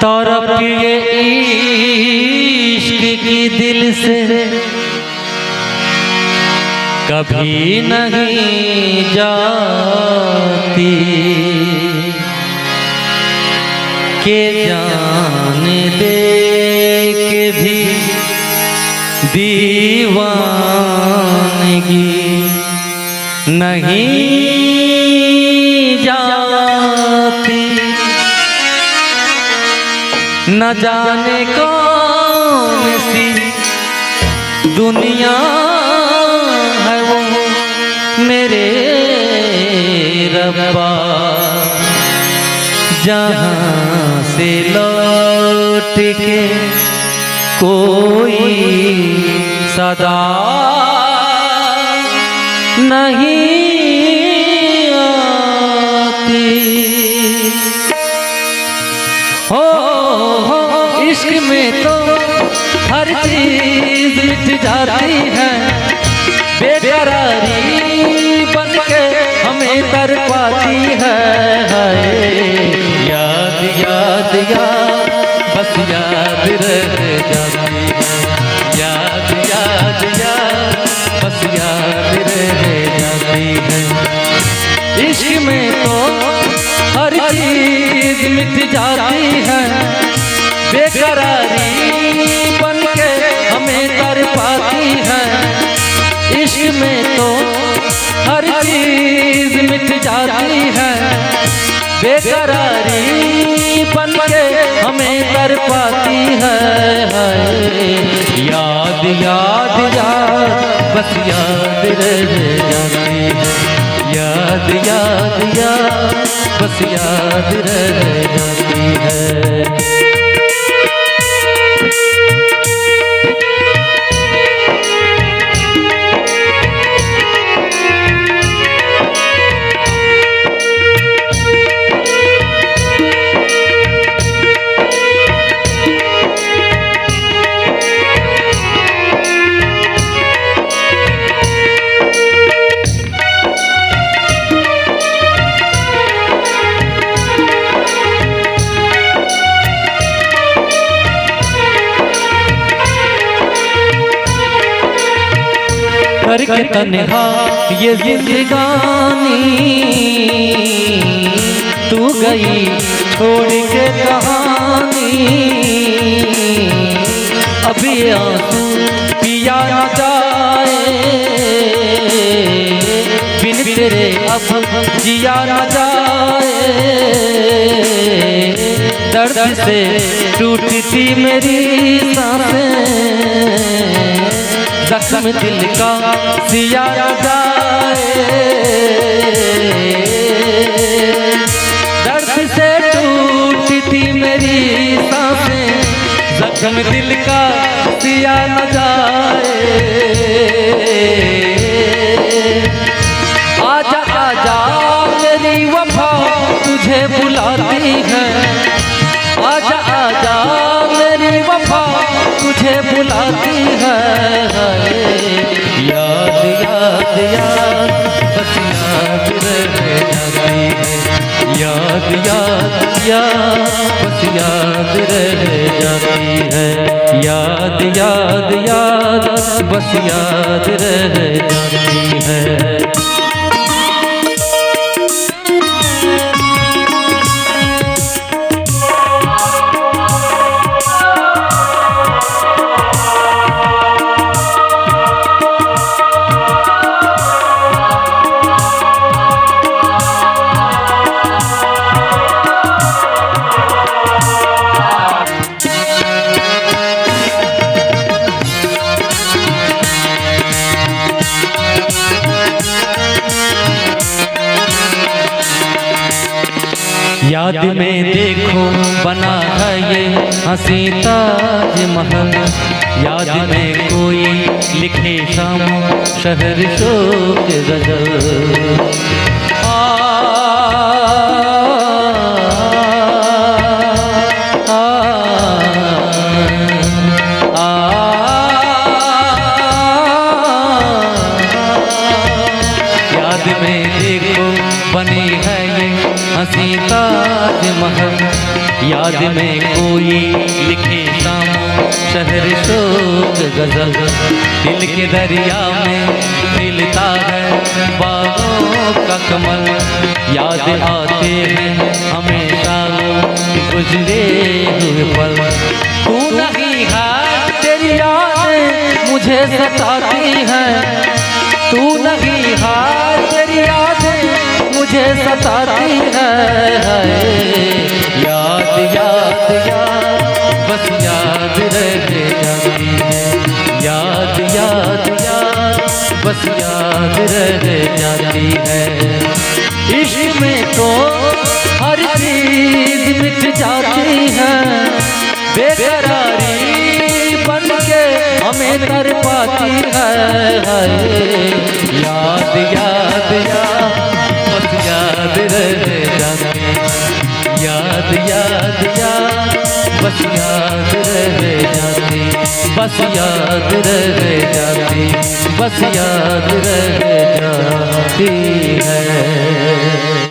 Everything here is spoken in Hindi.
तड़प ये इश्क की दिल से कभी नहीं जाती के जाने दे के भी दीवानगी नहीं जाती। न जाने कौन सी दुनिया है वो मेरे रब्बा जहाँ से लौट के कोई सदा नहीं आती। हो इश्क में तो हर चीज मिट जाती है, बेकरारी बन के हमें तड़पाती है। याद याद याद बस याद रह जाती है, याद याद याद बस याद रह जाती है। इश्क में तो हर चीज मिट जाती है, बेकरारी बन के हमें तड़पाती है। इश्क में तो हर चीज मिट जाती है, बेकरारी बन के हमें तड़पाती है। याद याद याद बस याद रह जाती है, याद याद याद बस याद रह जाती है। करके तन्हा ये जिंदगानी तू गई छोड़ के कहानी। अभी आंसू पिया न जाए बिन तेरे अब जिया न जाए। दर्द से टूटती मेरी सांसें, जख्म दिल का सिया न जाए। दर्द से टूटती मेरी सांसें, जख्म दिल का सिया न जाए। आजा आजा मेरी वफा तुझे बुलाती है, आजा आजा मेरी वफा तुझे बुलाती है। याद याद याद बस याद रह जाती है, याद याद याद बस याद रह जाती है, याद याद याद बस याद रह जाती है। याद में देखो बना है ये हंसी ताजमहल, याद में कोई लिखे शाम शहर शोक गजल। याद में देखो बनी है ये हंसी ताजमहल, याद याद में कोई लिखे शाम शहर शोक गजल, दिल के दरिया में खिलता है बागों का कमल। याद आते हैं हमेशा गुजरे हुए पल, तू नहीं है तेरी यादें मुझे सताती हैं, तू नहीं है तेरी यादें मुझे सताती है। याद याद याद बस याद रह जाती है, याद याद याद बस याद रह जाती है। इश्क में तो हर चीज मिट जाती है, बेकरारी बन के हमें कर पाती है। याद याद याद बस याद रह जाती है, याद याद याद बस याद रह जाती, बस याद रह जाती, बस याद रह